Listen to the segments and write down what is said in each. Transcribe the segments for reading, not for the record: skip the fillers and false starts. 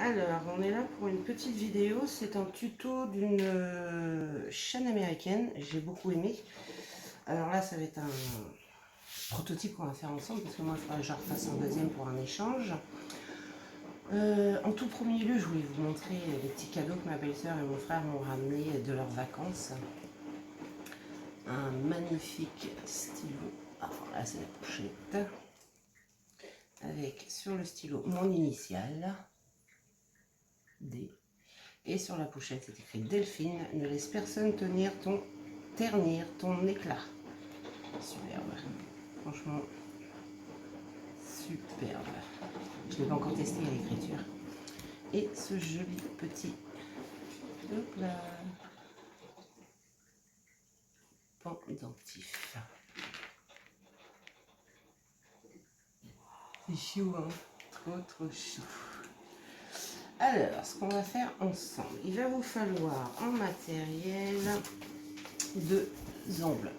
Alors, on est là pour une petite vidéo. C'est un tuto d'une chaîne américaine. J'ai beaucoup aimé. Alors là, ça va être un prototype qu'on va faire ensemble parce que moi, il faudra que je refasse un deuxième pour un échange. En tout premier lieu, je voulais vous montrer les petits cadeaux que ma belle-sœur et mon frère m'ont ramenés de leurs vacances. Un magnifique stylo. Alors là, c'est la pochette. Avec sur le stylo mon initiale. D. Et sur la pochette, c'est écrit Delphine, ne laisse personne ternir ton éclat. Superbe. Franchement, superbe. Je n'ai pas encore testé à l'écriture. Et ce joli petit pendentif. C'est chou, hein? Trop chou. Alors, ce qu'on va faire ensemble, il va vous falloir en matériel 2 ongles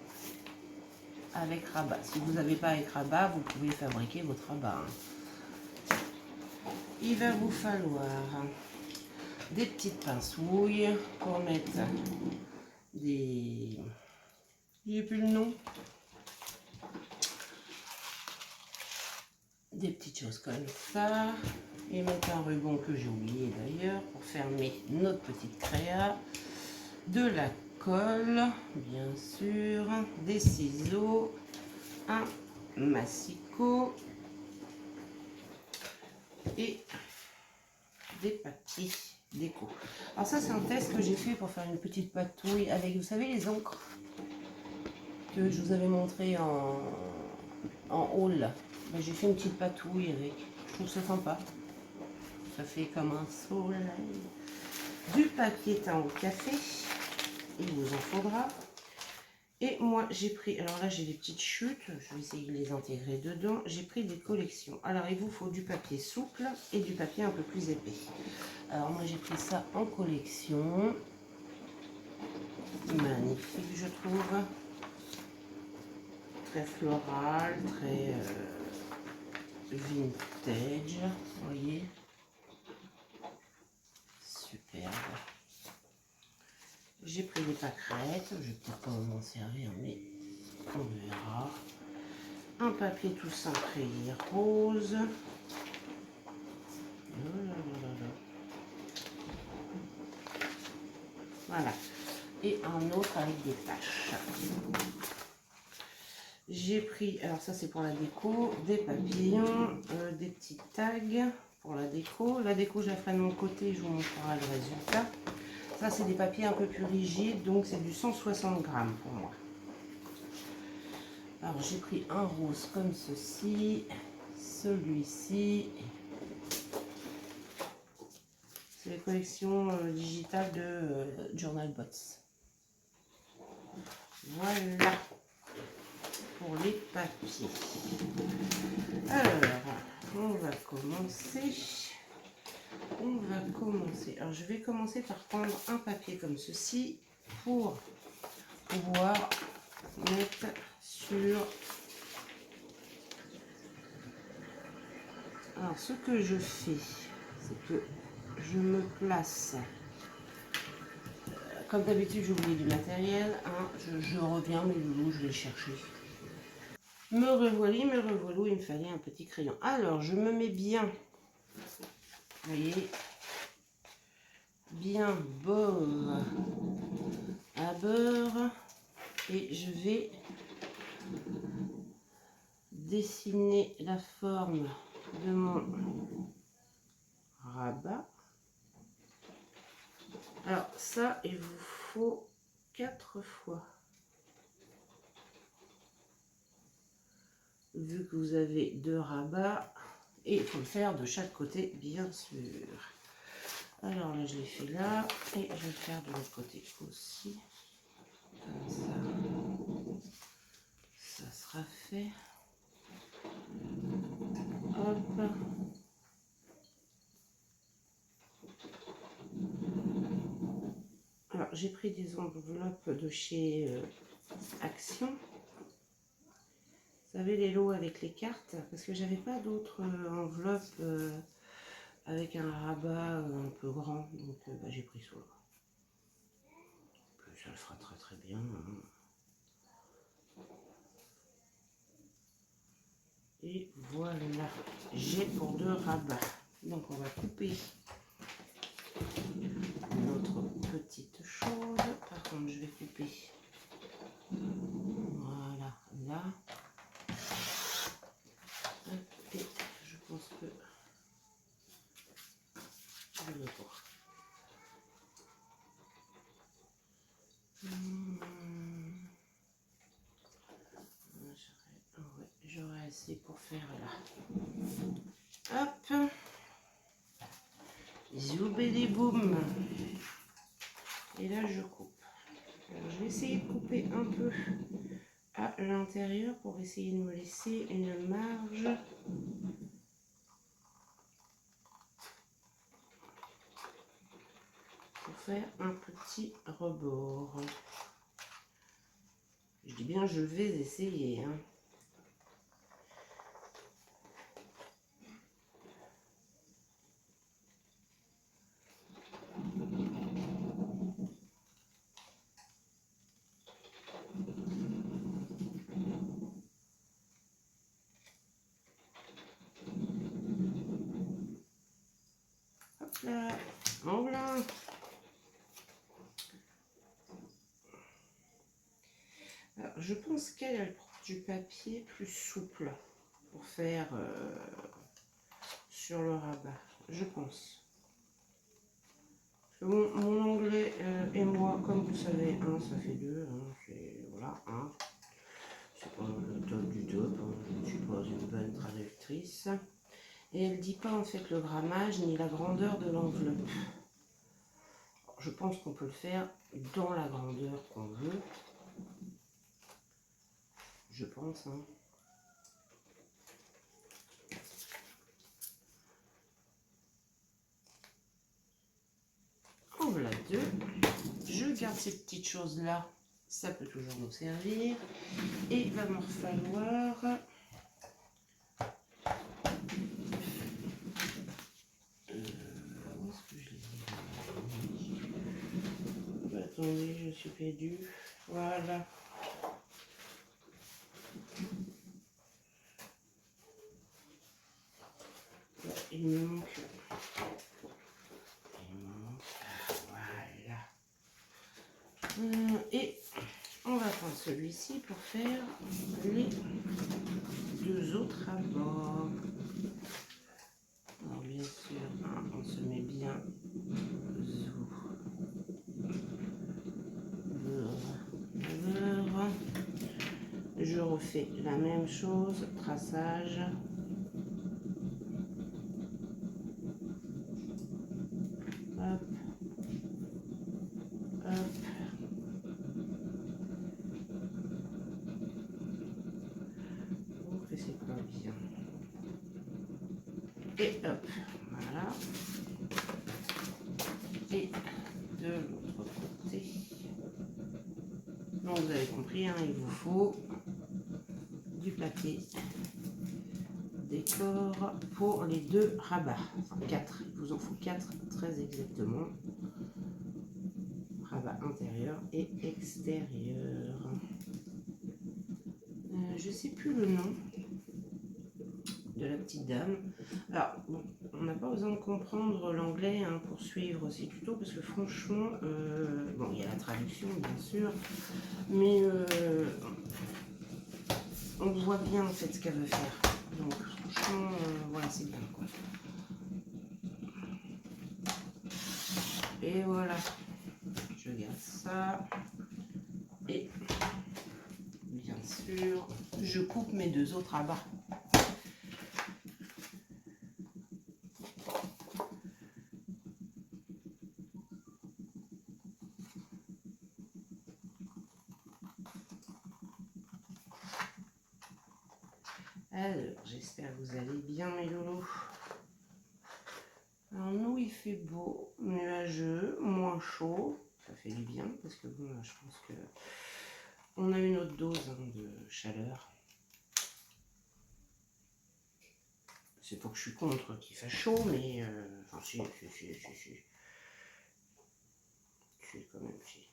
avec rabat. Si vous n'avez pas avec rabat, vous pouvez fabriquer votre rabat. Il va vous falloir des petites pincouilles pour mettre des... J'ai plus le nom. Des petites choses comme ça. Et mettre un ruban que j'ai oublié d'ailleurs pour fermer notre petite créa. De la colle, bien sûr. Des ciseaux. Un massicot. Et des papiers déco. Alors ça, c'est un test que j'ai fait pour faire une petite patouille avec, vous savez, les encres que je vous avais montré en haul. Ben, j'ai fait une petite patouille avec. Je trouve ça sympa. Ça fait comme un soleil. Du papier teint au café. Il vous en faudra. Et moi, j'ai pris, alors là, j'ai des petites chutes. Je vais essayer de les intégrer dedans. J'ai pris des collections. Alors, il vous faut du papier souple et du papier un peu plus épais. Alors, moi, j'ai pris ça en collection. Magnifique, je trouve. Très floral, très vintage. Vous voyez? Superbe. J'ai pris des pâquerettes. Je vais peut-être pas m'en servir, mais on verra. Un papier tout simple rayé rose. Voilà. Et un autre avec des taches. J'ai pris, alors ça c'est pour la déco, des papillons, des petits tags pour la déco. La déco, je la ferai de mon côté, je vous montrerai le résultat. Ça c'est des papiers un peu plus rigides, donc c'est du 160 grammes pour moi. Alors j'ai pris un rose comme ceci, celui-ci. C'est les collections digitales de Journal Bots. Voilà pour les papiers. Alors, on va commencer. Alors, je vais commencer par prendre un papier comme ceci pour pouvoir mettre sur... Alors, ce que je fais, c'est que je me place... Comme d'habitude, j'ai oublié du matériel. Hein. Je reviens, mes loulous, je vais le chercher. Me revoilà, il me fallait un petit crayon. Alors, je me mets bien, vous voyez, bien bord à bord. Et je vais dessiner la forme de mon rabat. Alors, ça, il vous faut 4 fois. Vu que vous avez 2 rabats, et il faut le faire de chaque côté, bien sûr. Alors là, je l'ai fait là, et je vais le faire de l'autre côté aussi. Comme ça. Ça sera fait. Hop. Alors, j'ai pris des enveloppes de chez Action. Vous savez, les lots avec les cartes, parce que j'avais pas d'autres enveloppes avec un rabat un peu grand, donc bah, j'ai pris celui-là. Ça le fera très très bien. Hein. Et voilà, j'ai pour 2 rabats. Donc on va couper notre petite chose. Par contre, je vais couper. Voilà, là. Et je pense que je vais voir. J'aurai assez pour faire là. Hop. Zoubédé boum. Et là je coupe. Alors, je vais essayer de couper un peu à l'intérieur pour essayer de me laisser une marge. Pour faire un petit rebord. Je dis bien je vais essayer. Hein. Hop là, voilà. Alors, je pense qu'elle prend du papier plus souple pour faire sur le rabat. Je pense. Mon anglais et moi, comme vous savez, un ça fait deux. Hein, c'est voilà, un. C'est pas le top du top. Hein, je ne suis pas une bonne traductrice. Et elle dit pas en fait le grammage ni la grandeur de l'enveloppe. Je pense qu'on peut le faire dans la grandeur qu'on veut. Je pense. Hein. En voilà deux. Je garde ces petites choses là. Ça peut toujours nous servir. Et il va me falloir... où est-ce que je l'ai mis? Attendez, je suis perdue. Voilà. Là, il me manque... Voilà. Et on va prendre celui-ci pour faire les deux autres abords. Alors bien sûr, hein, on se met bien beurre. Je refais la même chose, traçage. Hop, hop. Oh, que c'est pas bien. Et hop, voilà. Et de l'autre côté. Donc vous avez compris, hein, il vous faut du papier décor pour les deux rabats. Enfin 4, il vous en faut 4 très exactement. Rabat intérieur et extérieur. Je sais plus le nom de la petite dame. Alors, bon, on n'a pas besoin de comprendre l'anglais hein, pour suivre ces tutos parce que franchement, bon, il y a la traduction bien sûr, mais on voit bien en fait ce qu'elle veut faire. Donc, franchement, voilà, c'est bien quoi. Et voilà, je garde ça. Et bien sûr, je coupe mes deux autres abats. Alors, j'espère que vous allez bien mes loulous. Alors nous, il fait beau, nuageux, moins chaud. Ça fait du bien parce que bon, là, je pense que on a une autre dose hein, de chaleur. C'est pas que je suis contre qu'il fasse chaud, mais... enfin, si, si, quand même, si.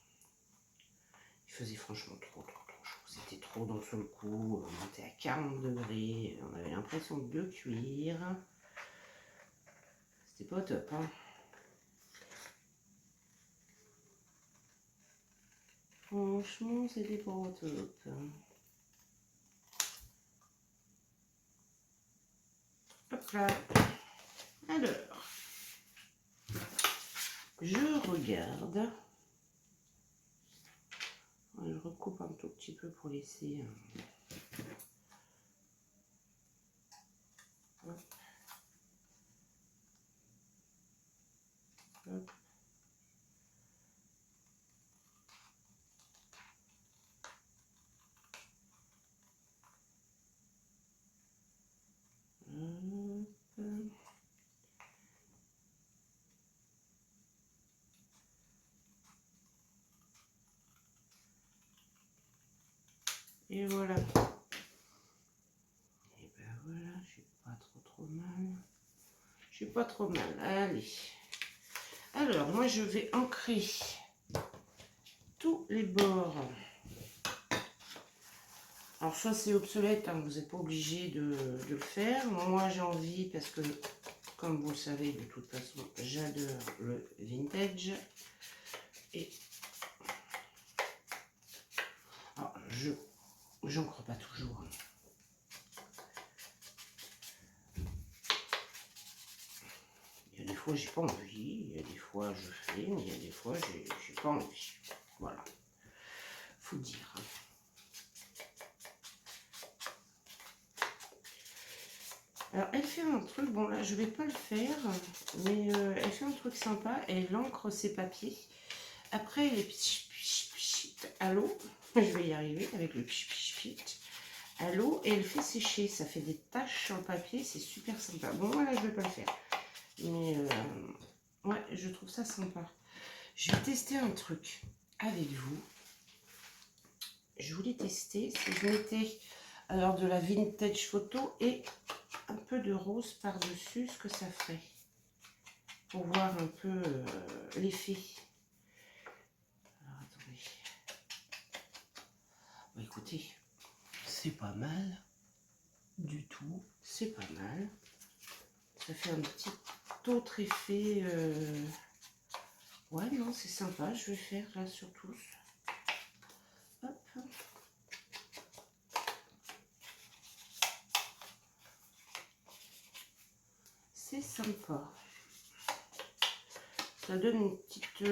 Il faisait franchement trop chaud. C'était trop d'un seul coup. On était à 40 degrés. On avait l'impression de cuire. C'était pas top, hein. Franchement, c'était pas top. Hop là. Alors, je regarde. Je recoupe un tout petit peu pour laisser... Hop. Hop. Hop. Et voilà. Et ben voilà, je suis pas trop mal. Je suis pas trop mal. Allez. Alors, moi, je vais ancrer tous les bords. Alors, ça, c'est obsolète, hein, vous n'êtes pas obligé de le faire. Moi, j'ai envie, parce que, comme vous le savez, de toute façon, j'adore le vintage. Et alors, j'ancre pas toujours. Il y a des fois, j'ai pas envie. Il y a des fois, je fais, mais il y a des fois, j'ai pas envie. Voilà. Faut dire. Alors, elle fait un truc, bon là, je vais pas le faire, mais elle fait un truc sympa. Elle encre ses papiers. Après, elle est à l'eau. Je vais y arriver avec le à l'eau et elle fait sécher. Ça fait des taches sur le papier, c'est super sympa. Bon, voilà, je vais pas le faire. Mais ouais, je trouve ça sympa. Je vais tester un truc avec vous. Je voulais tester si je mettais alors de la vintage photo et un peu de rose par-dessus, ce que ça ferait. Pour voir un peu l'effet. Alors, attendez. Bon, écoutez, c'est pas mal. Du tout, c'est pas mal. Ça fait un petit autre effet. Ouais, non, c'est sympa. Je vais faire là sur tous. Hop. C'est sympa. Ça donne une petite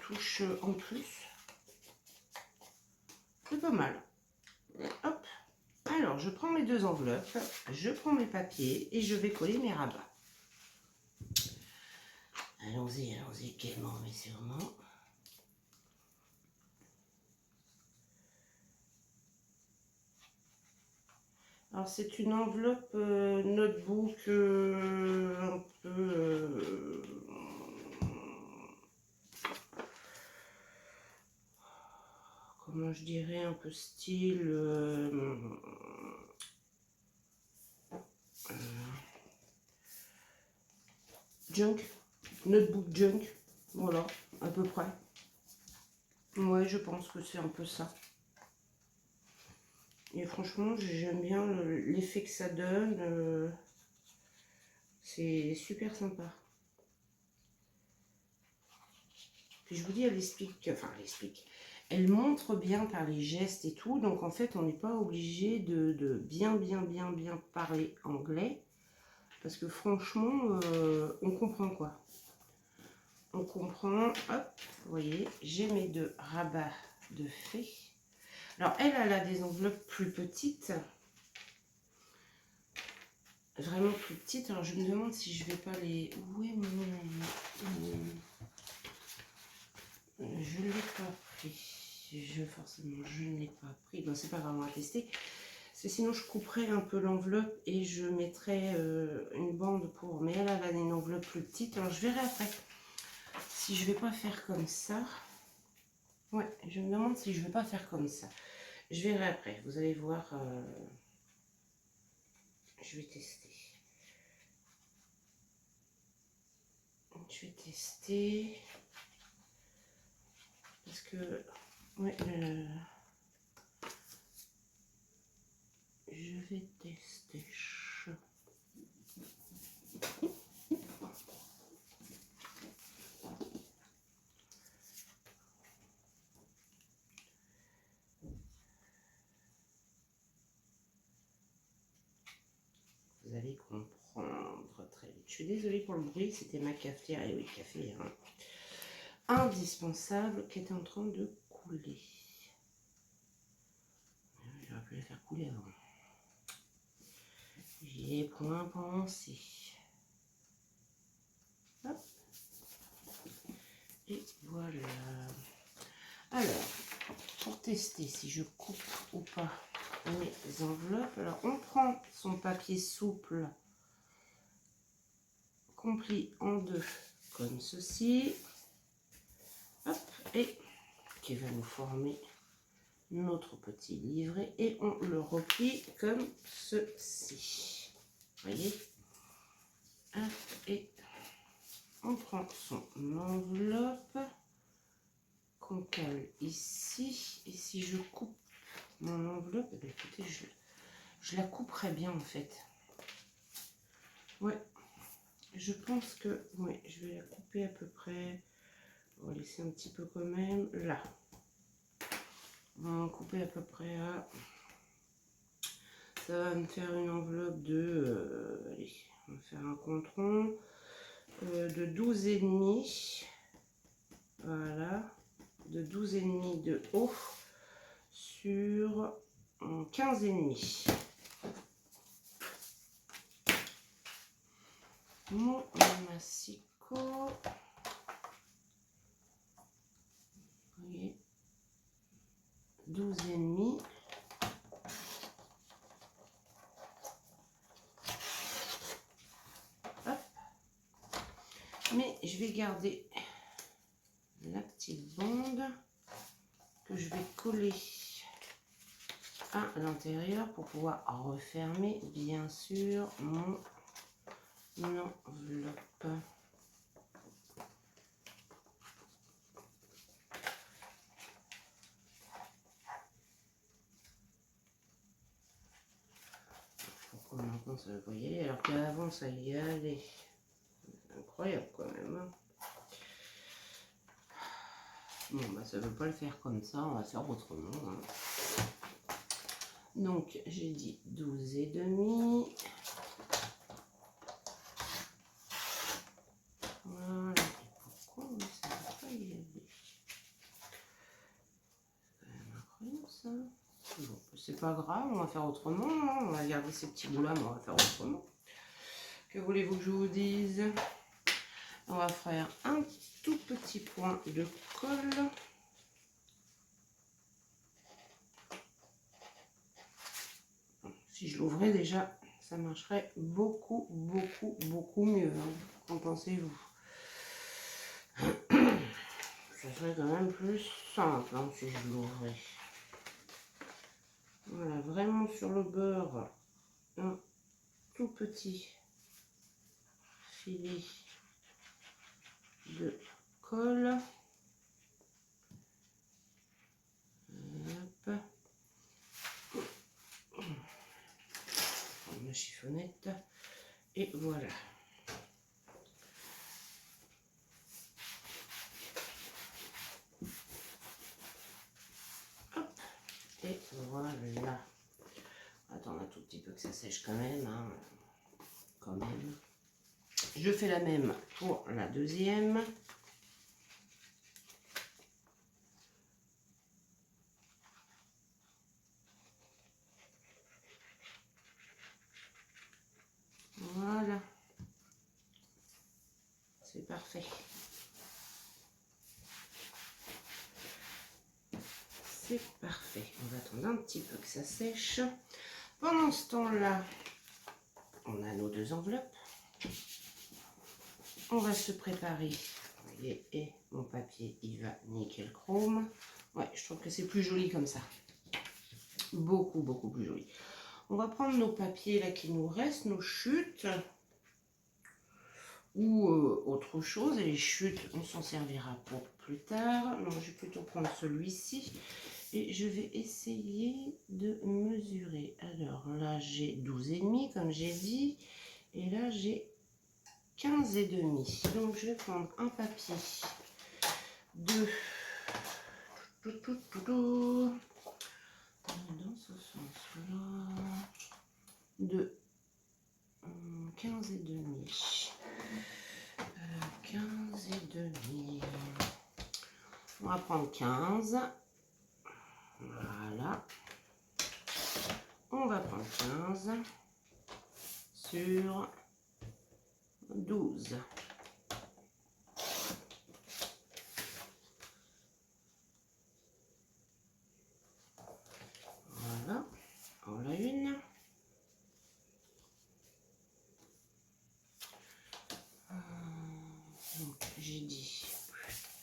touche en plus. C'est pas mal. Hop. Alors, je prends mes deux enveloppes, je prends mes papiers et je vais coller mes rabats. Allons-y, allons-y, gaiement mais sûrement. Alors, c'est une enveloppe notebook un peu... comment je dirais, un peu style... junk, notebook junk, voilà, à peu près. Ouais, je pense que c'est un peu ça. Et franchement, j'aime bien l'effet que ça donne. C'est super sympa. Puis je vous dis, elle explique, enfin elle explique. Elle montre bien par les gestes et tout. Donc en fait, on n'est pas obligé de bien parler anglais. Parce que franchement, on comprend quoi. On comprend. Hop, vous voyez, j'ai mes deux rabats de fées. Alors elle a des enveloppes plus petites. Vraiment plus petites. Alors je me demande si je vais pas les... Où est je ne l'ai pas pris. Forcément, je ne l'ai pas pris. Bon, c'est pas vraiment à tester. Parce que sinon, je couperais un peu l'enveloppe et je mettrais une bande pour... Mais elle a une enveloppe plus petite. Alors, je verrai après si je vais pas faire comme ça. Ouais, je me demande si je vais pas faire comme ça. Je verrai après. Vous allez voir. Je vais tester. Je vais tester. Parce que, ouais, je vais tester. Vous allez comprendre très vite. Je suis désolée pour le bruit, c'était ma cafetière. Et oui, café hein, indispensable qui est en train de couler. J'aurais pu la faire couler avant. J'y ai point pensé. Hop. Et voilà. Alors, pour tester si je coupe ou pas mes enveloppes, alors on prend son papier souple compris en deux comme ceci. Hop, et qui va nous former notre petit livret et on le replie comme ceci. Voyez, hop, et on prend son enveloppe qu'on cale ici. Et si je coupe mon enveloppe, eh bien, écoutez, je la couperai bien en fait. Ouais, je pense que ouais, je vais la couper à peu près. On va laisser un petit peu quand même là. On va couper à peu près à. Ça va me faire une enveloppe de. Allez, on va faire un compte rond de 12,5. Voilà, de 12,5 de haut sur 15,5. Mon massicot. Vous voyez, 12,5. Hop. Mais je vais garder la petite bande que je vais coller à l'intérieur pour pouvoir refermer bien sûr mon enveloppe. Pourquoi maintenant ça va pas y aller alors qu'avant ça y allait? Incroyable quand même. Hein. Bon bah ça veut pas le faire comme ça, on va faire autrement. Hein. Donc j'ai dit 12,5. Voilà. Et pourquoi ça ne va pas y aller? C'est quand même incroyable ça. Bon, c'est pas grave, on va faire autrement. Hein. On va garder ces petits bouts là, mais on va faire autrement. Que voulez-vous que je vous dise? On va faire un tout petit point de colle. Si je l'ouvrais déjà, ça marcherait beaucoup, beaucoup, beaucoup mieux. Hein. Qu'en pensez-vous? Ça serait quand même plus simple hein, si je l'ouvrais. Voilà, vraiment sur le bord, un tout petit filet de colle. Hop. Ma chiffonnette. Et voilà. Hop. Et voilà. Attends un tout petit peu que ça sèche quand même. Hein. Quand même. Je fais la même pour la deuxième. Voilà. C'est parfait. C'est parfait. On va attendre un petit peu que ça sèche. Pendant ce temps-là, on a nos deux enveloppes. On va se préparer. Vous voyez, et mon papier, il va nickel chrome. Ouais, je trouve que c'est plus joli comme ça. Beaucoup, beaucoup plus joli. On va prendre nos papiers là qui nous restent, nos chutes. ou autre chose. Et les chutes, on s'en servira pour plus tard. Non, je vais plutôt prendre celui-ci. Et je vais essayer de mesurer. Alors là, j'ai 12,5 comme j'ai dit. Et là, j'ai 15,5. Donc, je vais prendre un papier de... Dans ce sens-là... De 15,5. 15,5. On va prendre 15. Voilà. On va prendre 15 sur 12. Voilà. Voilà une. Donc, j'ai dit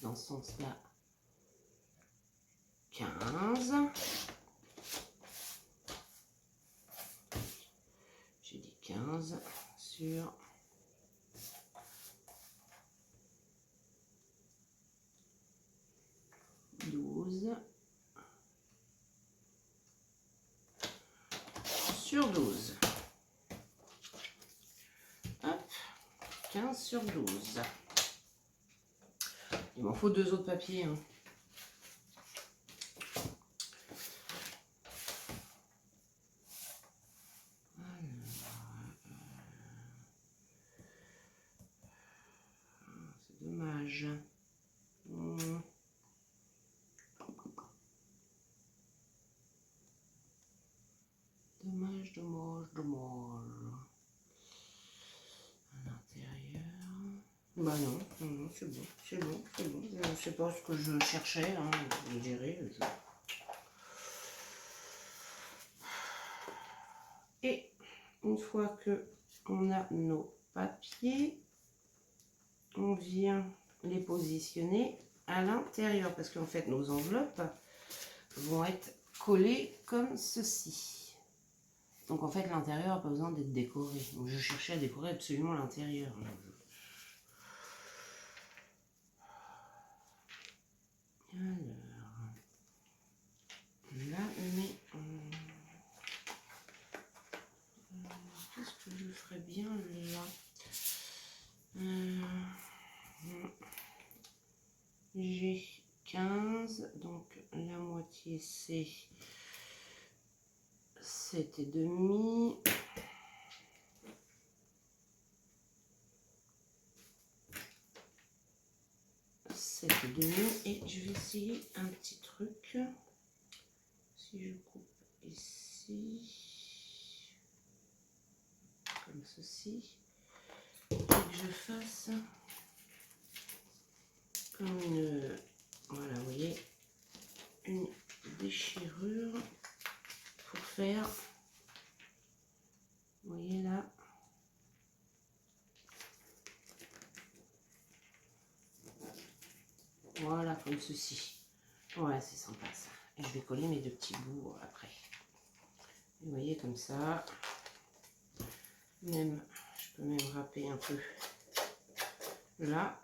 dans ce sens-là 15. J'ai dit 15 sur 12 sur 12. Hop, 15 sur 12. Il m'en faut 2 autres papiers. Hein. C'est dommage. Dommage, dommage, dommage. À l'intérieur. Bah non, non, c'est bon, c'est bon, c'est bon. Je ne sais pas ce que je cherchais, hein, vous direz. Et une fois que on a nos papiers, on vient les positionner à l'intérieur parce qu'en fait nos enveloppes vont être collées comme ceci. Donc en fait l'intérieur n'a pas besoin d'être décoré. Donc, je cherchais à décorer absolument l'intérieur. Alors là, mais qu'est-ce que je ferais bien là? J'ai 15, donc la moitié c'est 7,5. Et je vais essayer un petit truc. Si je coupe ici, comme ceci, et que je fasse comme une, voilà, vous voyez, une déchirure pour faire, vous voyez là, voilà, comme ceci. Ouais, c'est sympa ça. Et je vais coller mes 2 petits bouts après. Vous voyez, comme ça. Même, je peux même râper un peu là.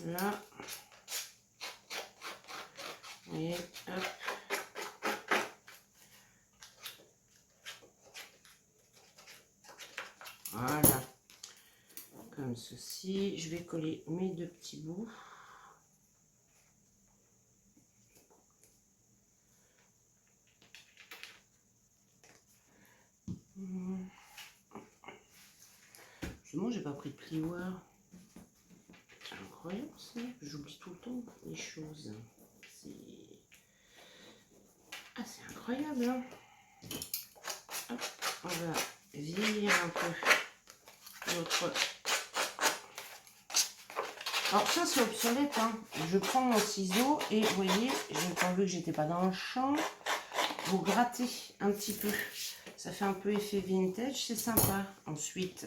Là. Vous voyez, hop. Voilà. Comme ceci. Je vais coller mes 2 petits bouts. Justement, j'ai pas pris de plioir. C'est incroyable ça. J'oublie tout le temps les choses. Ah, c'est incroyable. Hein. Hop, on va vieillir un peu notre... Alors ça c'est obsolète. Hein. Je prends mon ciseau et vous voyez, j'ai pas vu que j'étais pas dans le champ. Vous grattez un petit peu. Ça fait un peu effet vintage, c'est sympa. Ensuite,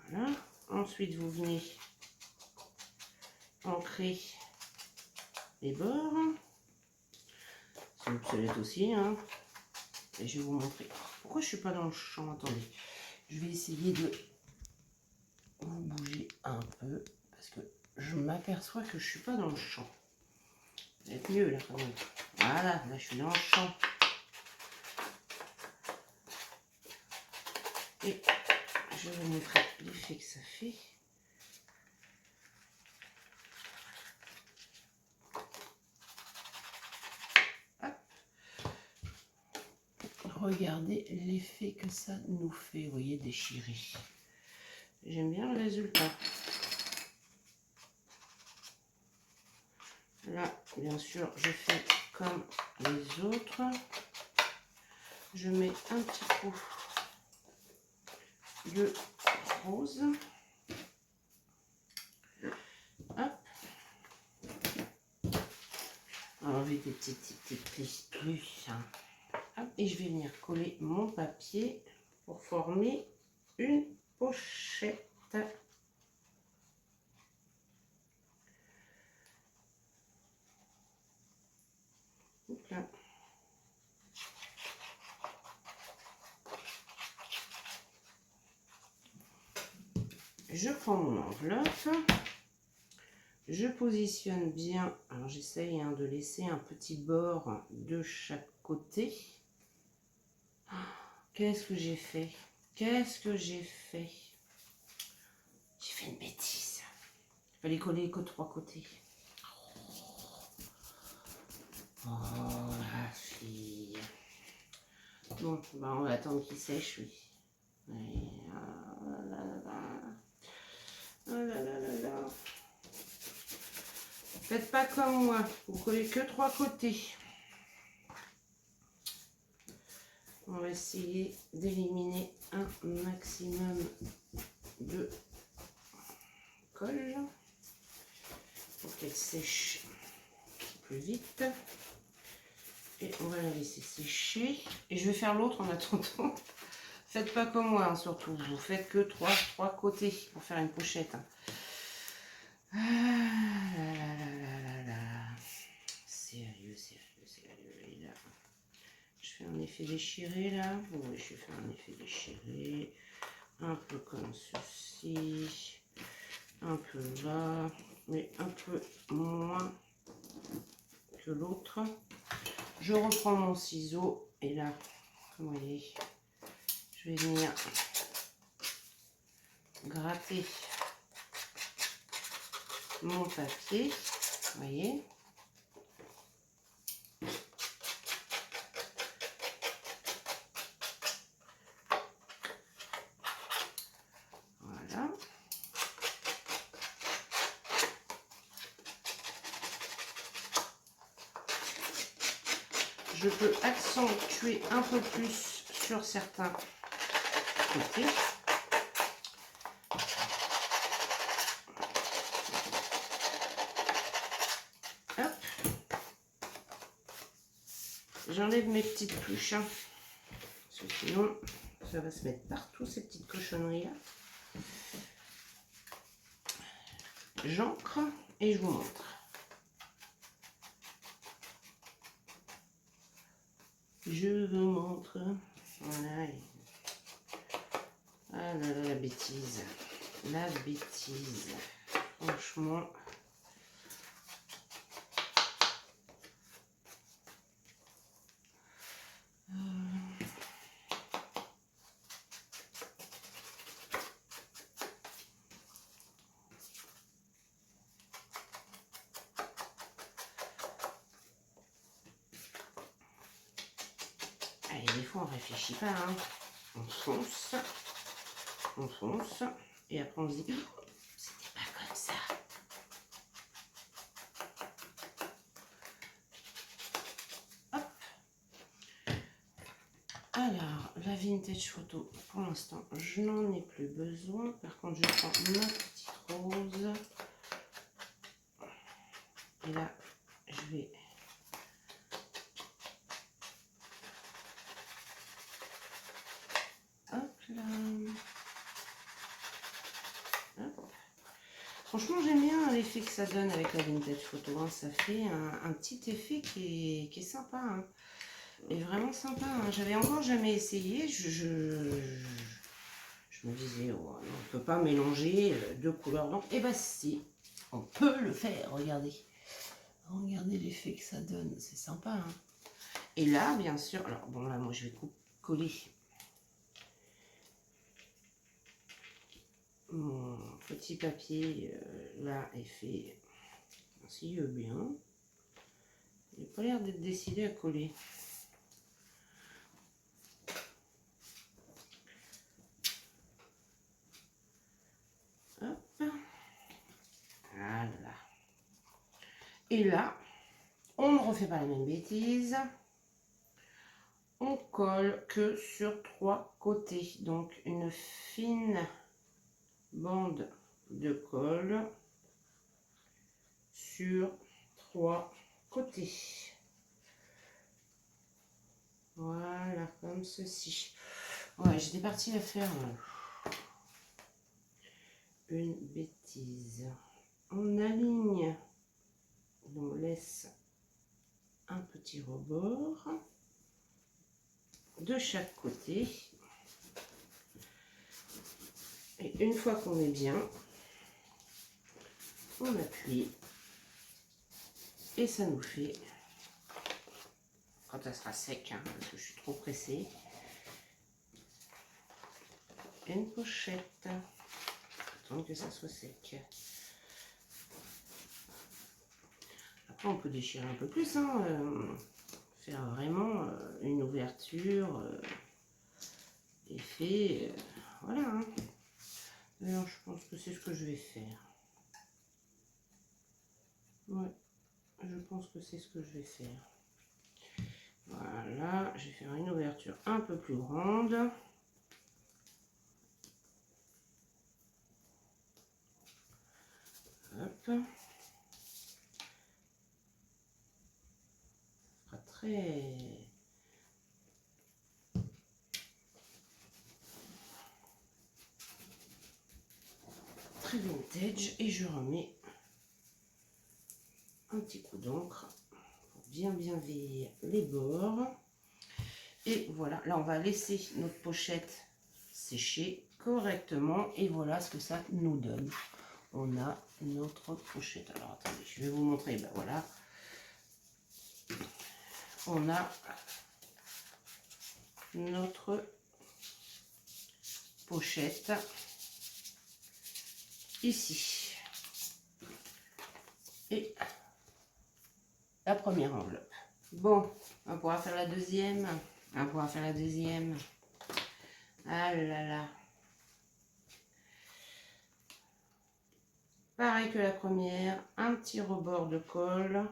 voilà. Ensuite, vous venez ancrer les bords. c'est obsolète aussi, hein. Et je vais vous montrer. Pourquoi je suis pas dans le champ? Attendez. Je vais essayer de vous bouger un peu. Parce que je m'aperçois que je suis pas dans le champ. Ça va être mieux là quand même. Voilà, là je suis dans le champ. Et je vais vous montrer l'effet que ça fait. Regardez l'effet que ça nous fait, vous voyez, déchiré. J'aime bien le résultat. Là, bien sûr, je fais comme les autres. Je mets un petit coup de rose. Hop. Enlever des petites plus. Et je vais venir coller mon papier pour former une pochette. Donc là. Je prends mon enveloppe, je positionne bien, alors j'essaye de laisser un petit bord de chaque côté. Qu'est-ce que j'ai fait? Qu'est-ce que j'ai fait? J'ai fait une bêtise. Il fallait coller que 3 côtés. Oh la fille. Bon, bah on va attendre qu'il sèche, oui. Et, oh là là. Oh là là là là. Faites pas comme moi, vous collez que 3 côtés. On va essayer d'éliminer un maximum de colle pour qu'elle sèche plus vite. Et on va la laisser sécher. Et je vais faire l'autre en attendant. Faites pas comme moi, hein, surtout. Vous faites que 3 côtés pour faire une pochette. Ah là là là là là. Sérieux, sérieux, sérieux. Et là, je fais un effet déchiré là. Oui, je fais un effet déchiré. Un peu comme ceci. Un peu là. Mais un peu moins que l'autre. Je reprends mon ciseau. Et là, vous voyez, je vais venir gratter mon papier. Vous voyez. Voilà. Je peux accentuer un peu plus sur certains côtés. Hop. J'enlève mes petites pluches, hein, parce que sinon ça va se mettre partout ces petites cochonneries là. J'encre et je vous montre. Je vous montre. Voilà. Ah là là, la bêtise. La bêtise. Franchement. Allez, des fois on réfléchit pas, hein. On fonce, et après on se dit, oh, c'était pas comme ça. Hop. Alors, la vintage photo, pour l'instant, je n'en ai plus besoin. Par contre, je prends ma petite rose. Et là, je vais... Hop là. Hop. Franchement, j'aime bien l'effet que ça donne avec la vintage photo. Hein. Ça fait un petit effet qui est sympa. Hein. est vraiment sympa. Hein. J'avais encore jamais essayé. Je me disais, oh, on ne peut pas mélanger deux couleurs. Donc, eh ben si, on peut le faire. Regardez. Regardez l'effet que ça donne. C'est sympa. Hein. Et là, bien sûr, alors bon, là, moi, je vais coller mon petit papier. Là, est fait ainsi bien. Il n'a pas l'air d'être décidé à coller. Hop. Voilà. Et là, on ne refait pas la même bêtise. On colle que sur 3 côtés. Donc, une fine bande de colle sur 3 côtés. Voilà, comme ceci. Ouais, j'étais partie à faire une bêtise. On aligne, on laisse un petit rebord de chaque côté. Et une fois qu'on est bien, on appuie et ça nous fait, quand ça sera sec, hein, parce que je suis trop pressée, une pochette. Attends que ça soit sec. Après on peut déchirer un peu plus, hein, faire vraiment une ouverture effet, voilà. Hein. Alors je pense que c'est ce que je vais faire. Ouais, je pense que c'est ce que je vais faire. Voilà, je vais faire une ouverture un peu plus grande. Hop. Ça sera très vintage. Et je remets un petit coup d'encre pour bien vieillir les bords. Et voilà, là on va laisser notre pochette sécher correctement. Et voilà ce que ça nous donne. On a notre pochette. Alors attendez, je vais vous montrer. Ben voilà. On a notre pochette ici. Et la première enveloppe. Bon, on pourra faire la deuxième. On pourra faire la deuxième. Ah là là. Pareil que la première, un petit rebord de colle.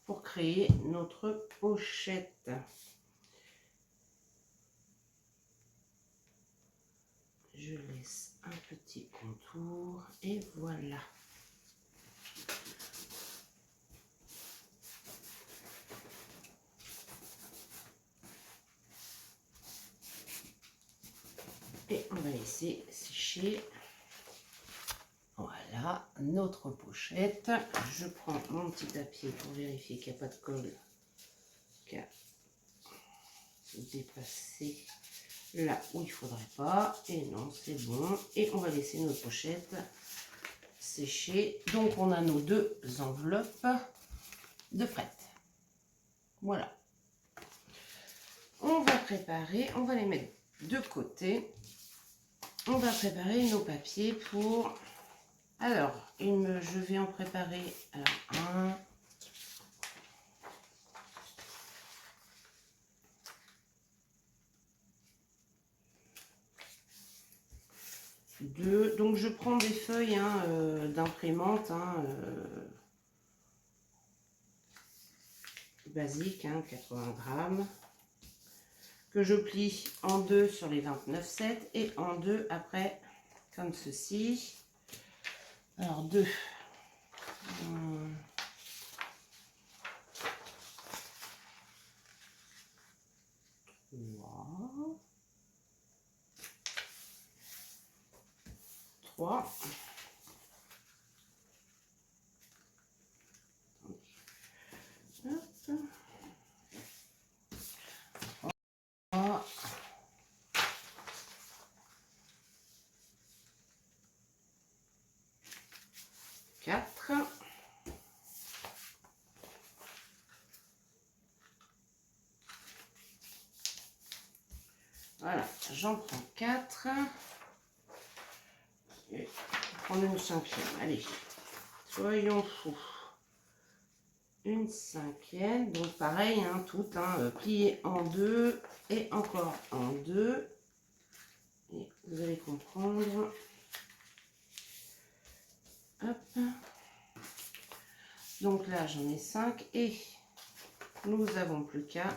Pour créer notre pochette. Je laisse un petit contour et voilà. Et on va laisser sécher. Voilà notre pochette. Je prends mon petit papier pour vérifier qu'il n'y a pas de colle qui a dépassé là où il ne faudrait pas. Et non, c'est bon. Et on va laisser notre pochette sécher. Donc on a nos deux enveloppes de prêtes. Voilà. On va préparer, on va les mettre de côté. On va préparer nos papiers pour... Alors, je vais en préparer un, 2. Donc je prends des feuilles d'imprimante basique, 80 grammes, que je plie en deux sur les 29,7 et en deux après, comme ceci. Alors 2. 3. Hop. 3. 4. Voilà, j'en prends 4. Et je vais prendre une 5e. Allez, soyons fous. Une 5e. Donc pareil, hein, tout plié en 2 et encore en 2. Et vous allez comprendre. Hop. Donc là, j'en ai 5 et nous avons plus qu'à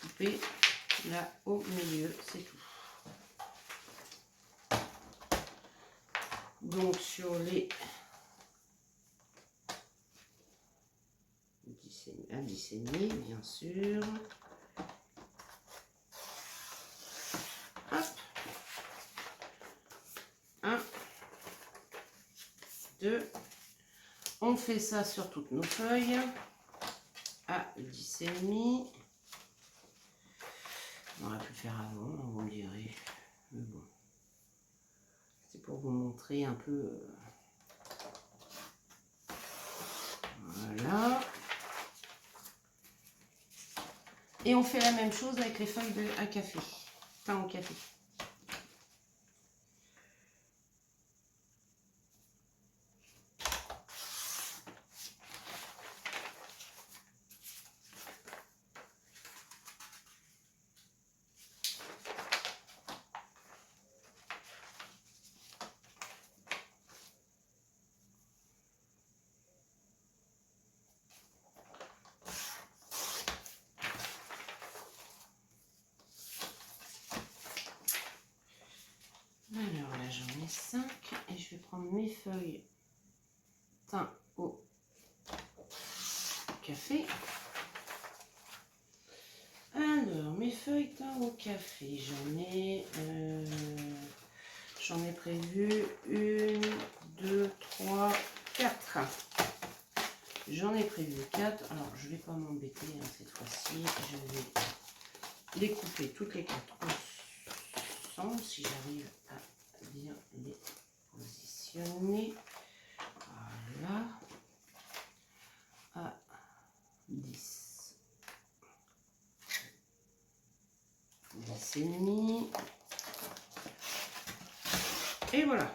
couper là au milieu, c'est tout. Donc sur les 10,5, bien sûr. Hop. 1, 2. On fait ça sur toutes nos feuilles à 10,5. On aurait pu faire avant, vous me direz. Mais bon. C'est pour vous montrer un peu. Voilà. Et on fait la même chose avec les feuilles à café. Pain au café. Alors là, j'en ai 5 et je vais prendre mes feuilles thym au café. Alors, mes feuilles thym au café, j'en ai prévu 1, 2, 3, 4. J'en ai prévu 4. Alors, je ne vais pas m'embêter cette fois-ci. Je vais les couper toutes les 4 ensemble si j'arrive à bien les positionner. Voilà. À 10. 10,5. Et voilà.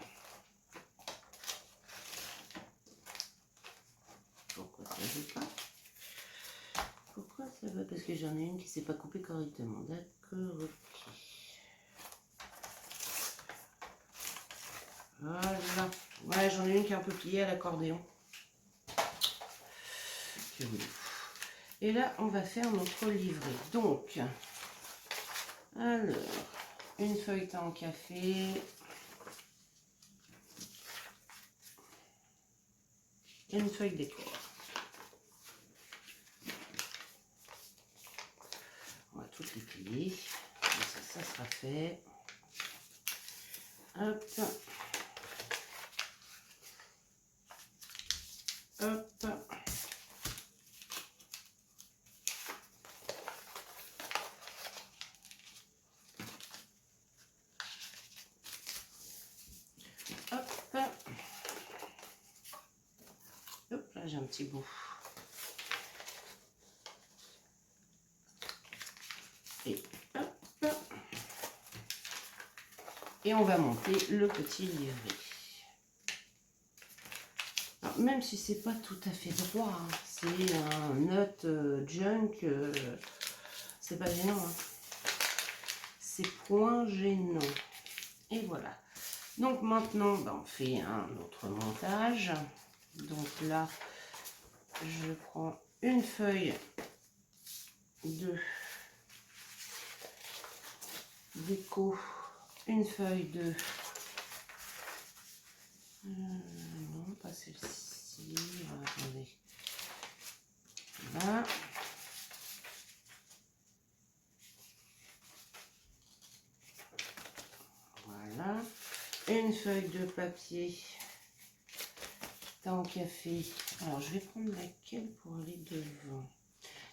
Pourquoi ça ne veut pas? Pourquoi ça va? Parce que j'en ai une qui ne s'est pas coupée correctement. D'accord, ok. Voilà. Ouais, j'en ai une qui est un peu pliée à l'accordéon. Et là, on va faire notre livret. Donc, alors, une feuille thym en café. Et une feuille décor. On va toutes les plier. Ça sera fait. Hop. Hop. Hop. Hop, là j'ai un petit bout. Et hop. Et on va monter le petit livret. Alors, même si c'est pas tout à fait droit, hein, c'est un note junk, c'est pas gênant. Hein. C'est point gênant. Et voilà. Donc maintenant, on fait un autre montage. Donc là, je prends une feuille de déco, une feuille de... non, pas celle-ci. Attendez. Là. une feuille de papier teint au café. Alors, je vais prendre laquelle pour aller devant?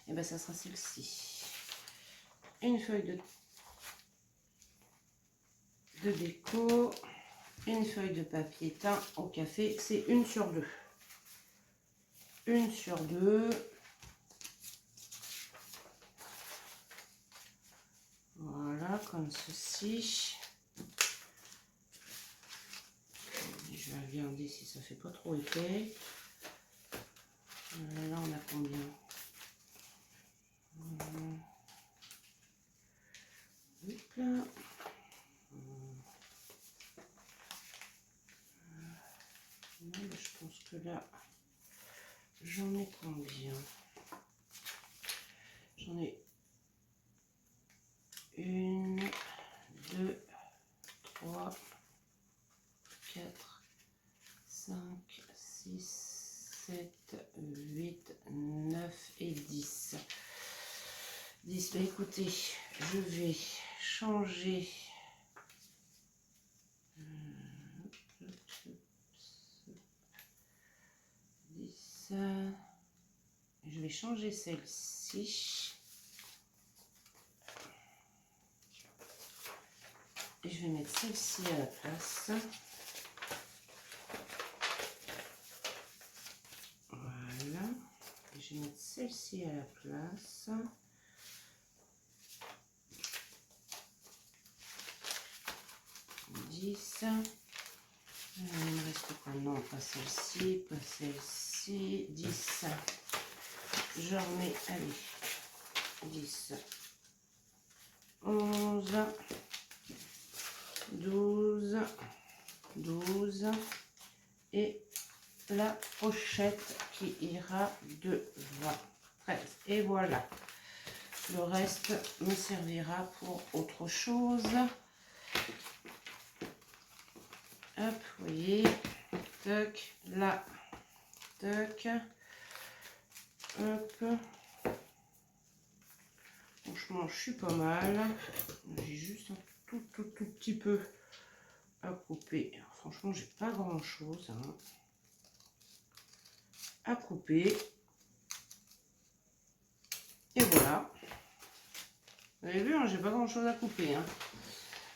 Et bien, ça sera celle-ci. Une feuille de déco, une feuille de papier teint au café. C'est 1 sur 2. 1 sur 2. Voilà, comme ceci. Je vais regarder si ça fait pas trop épais. Là, on a combien? Hop là. Je pense que là, j'en ai combien? J'en ai 1, 2, 3, 4, 5, 6, 7, 8, 9 et 10. 10. Bah écoutez, je vais changer. Je vais changer celle-ci. Et je vais mettre celle-ci à la place. Voilà. Et je vais mettre celle-ci à la place. Il me reste quoi? Non, pas celle-ci, pas celle-ci. 10. Je remets, allez, 10, 11, 12, 12 et la pochette qui ira devant. 13. Et voilà. Le reste me servira pour autre chose. Hop, vous voyez, toc, là, toc, hop. Franchement, je suis pas mal. J'ai juste un tout petit peu à couper. Alors, franchement, j'ai pas grand chose à couper. Et voilà. Vous avez vu, hein, j'ai pas grand chose à couper.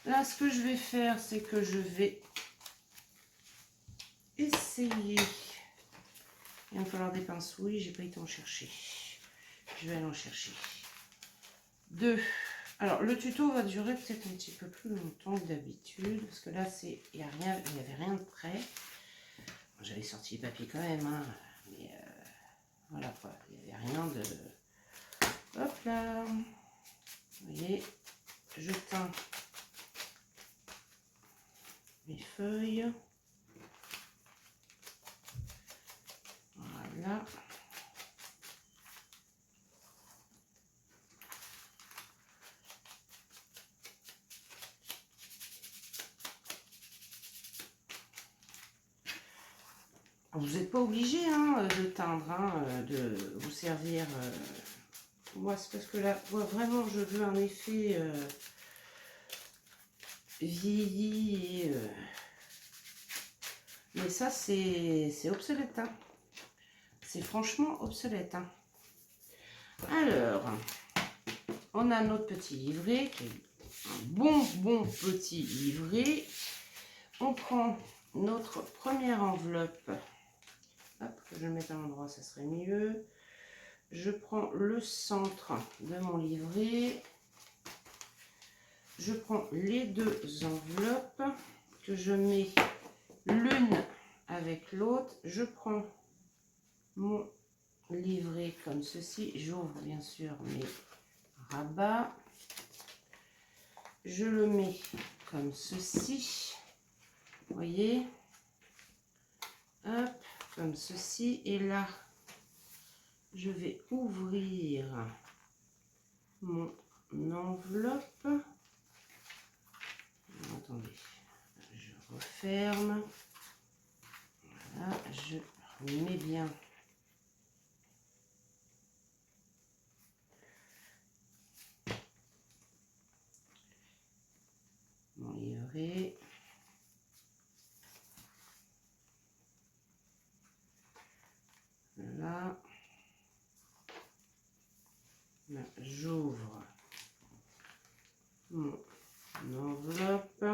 Là, ce que je vais faire, c'est que je vais essayer. Il va me falloir des pinces. Oui, j'ai pas été en chercher. Je vais aller en chercher. 2. Alors, le tuto va durer peut-être un petit peu plus longtemps que d'habitude. Parce que là, il n'y avait rien de prêt. J'avais sorti les papiers quand même. Mais voilà quoi. Il n'y avait rien de... Hop là. Vous voyez, je teins mes feuilles. Voilà. Vous n'êtes pas obligé de teindre, de vous servir. Moi, c'est parce que là, moi, vraiment, je veux un effet vieilli. Mais ça, c'est obsolète. C'est franchement obsolète. Alors, on a notre petit livret, qui est un bon petit livret. On prend notre première enveloppe. Hop, que je le mette à l'endroit, ça serait mieux. Je prends le centre de mon livret. Je prends les 2 enveloppes que je mets l'une avec l'autre. Je prends mon livret comme ceci. J'ouvre bien sûr mes rabats. Je le mets comme ceci. Vous voyez? Hop, comme ceci. Et là, je vais ouvrir mon enveloppe. Attendez, je referme. Voilà, je mets bien mon livret. une enveloppe.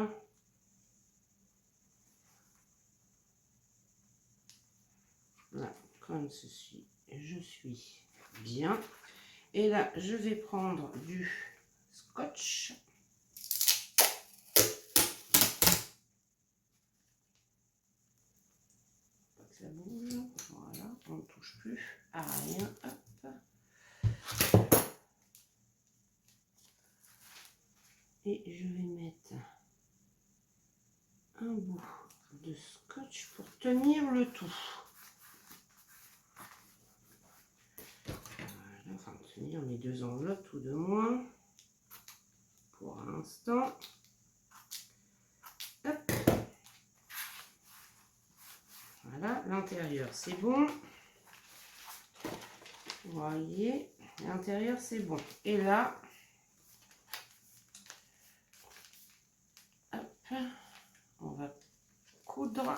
Voilà, comme ceci, je suis bien. Et là, je vais prendre du scotch. Pas que ça bouge. Voilà, on ne touche plus à rien. Hop. Et je vais mettre un bout de scotch pour tenir le tout. Voilà, enfin tenir mes deux enveloppes tout de moins pour l'instant. Hop. Voilà, l'intérieur c'est bon. Vous voyez, l'intérieur c'est bon. Et là, hop, on va coudre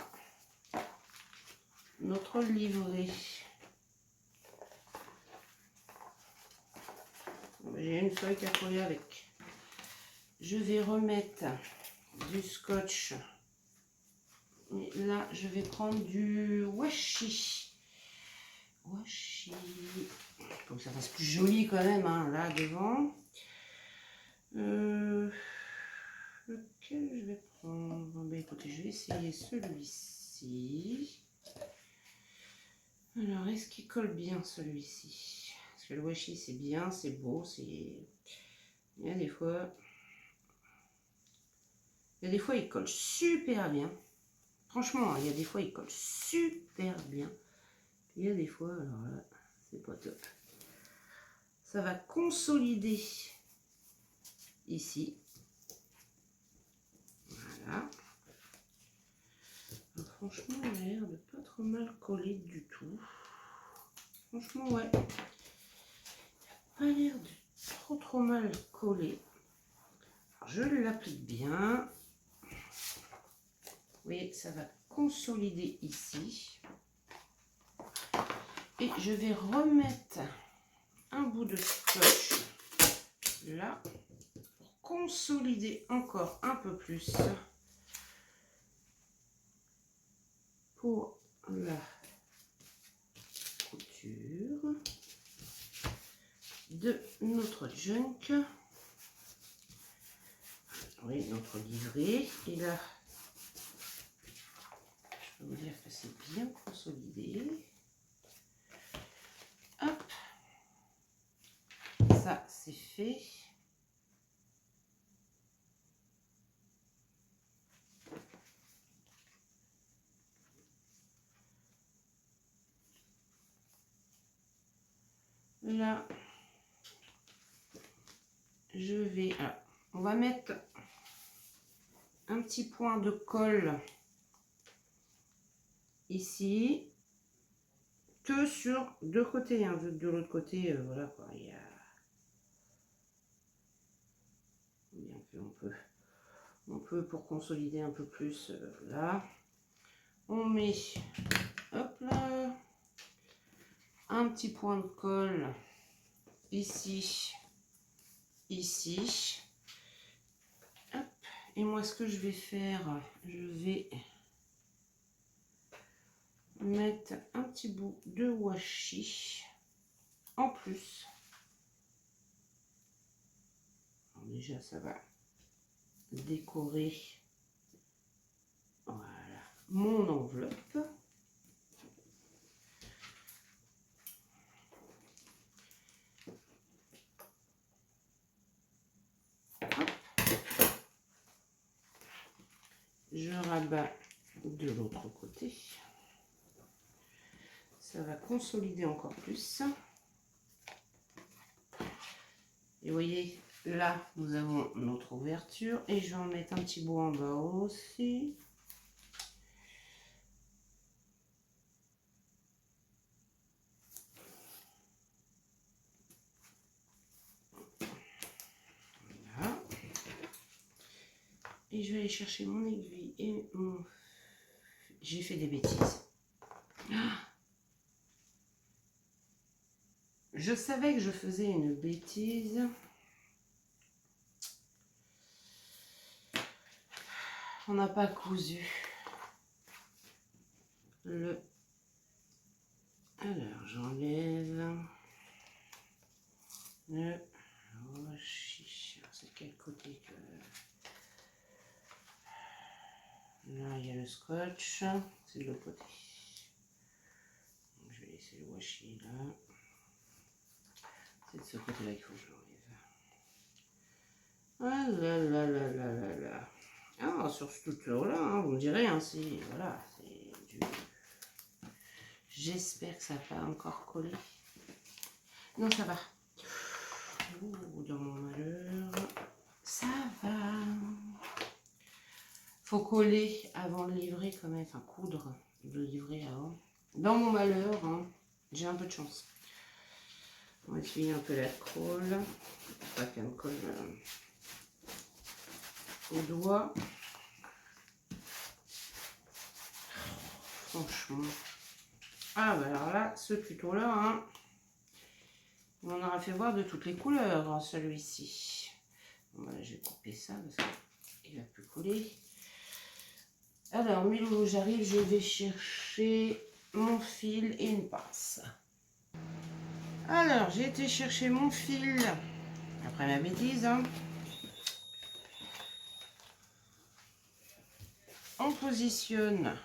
notre livret. J'ai une feuille qui a collé avec. Je vais remettre du scotch. Et là, je vais prendre du washi. Washi. Comme ça reste plus joli quand même, hein, là devant. Lequel je vais prendre? Ben, écoutez, je vais essayer celui-ci. Alors, est-ce qu'il colle bien celui-ci? Parce que le washi, c'est bien, c'est beau, c'est... Il y a des fois... il colle super bien. Franchement, il y a des fois, il colle super bien. Il y a des fois, alors là, c'est pas top. Ça va consolider ici. Voilà. Alors, franchement, il a l'air de pas trop mal coller du tout. Franchement, ouais. Il n'a pas l'air de trop mal coller. Alors, je l'applique bien. Vous voyez, ça va consolider ici. Et je vais remettre un bout de scotch là pour consolider encore un peu plus pour la couture de notre junk. Oui, notre livret. Et là, je peux vous dire que c'est bien consolidé. Hop, ça c'est fait. Là, je vais... Alors, on va mettre un petit point de colle ici, que sur deux côtés, hein, vu que de l'autre côté, voilà quoi, il y a... On peut pour consolider un peu plus, là, on met, hop là, un petit point de colle ici, ici, hop, et moi ce que je vais faire, je vais mettre un petit bout de washi en plus. Alors déjà ça va décorer, voilà, mon enveloppe. Hop. Je rabats de l'autre côté. Ça va consolider encore plus. Et vous voyez, là, nous avons notre ouverture. Et je vais en mettre un petit bout en bas aussi. Voilà. Et je vais aller chercher mon aiguille et mon... J'ai fait des bêtises. Je savais que je faisais une bêtise. on n'a pas cousu le... Alors, j'enlève le... Oh, chiche, c'est quel côté que... Là, il y a le scotch, c'est de l'autre côté. Je vais laisser le washi là. C'est de ce côté-là qu'il faut que je l'enlève. Ah là là là là là là. Ah, sur ce tuto-là, hein, vous me direz, hein, c'est... Voilà, c'est du... J'espère que ça va pas encore coller. Non, ça va. Ouh, dans mon malheur, ça va. Faut coller avant de livrer quand même, enfin coudre, de livrer avant. Dans mon malheur, hein, j'ai un peu de chance. On va essuyer un peu la colle, pas qu'elle me colle au doigt. Franchement. Ah bah alors là, ce tuto là, hein, on en aura fait voir de toutes les couleurs, hein, celui-ci. Bon, bah, je vais couper ça parce qu'il va plus coller. Alors, mes loulous, j'arrive, je vais chercher mon fil et une pince. Alors, j'ai été chercher mon fil, après ma bêtise, hein. On positionne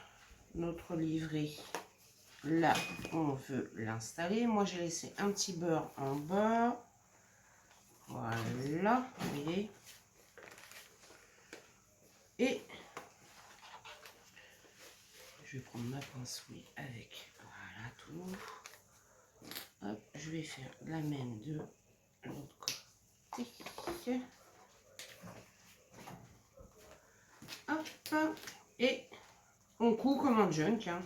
notre livret là où on veut l'installer. Moi, j'ai laissé un petit beurre en bas. Voilà, vous voyez. Et je vais prendre ma pince oui avec, voilà tout. Hop, je vais faire la même de l'autre côté. Hop, et on coud comme un junk. Hein.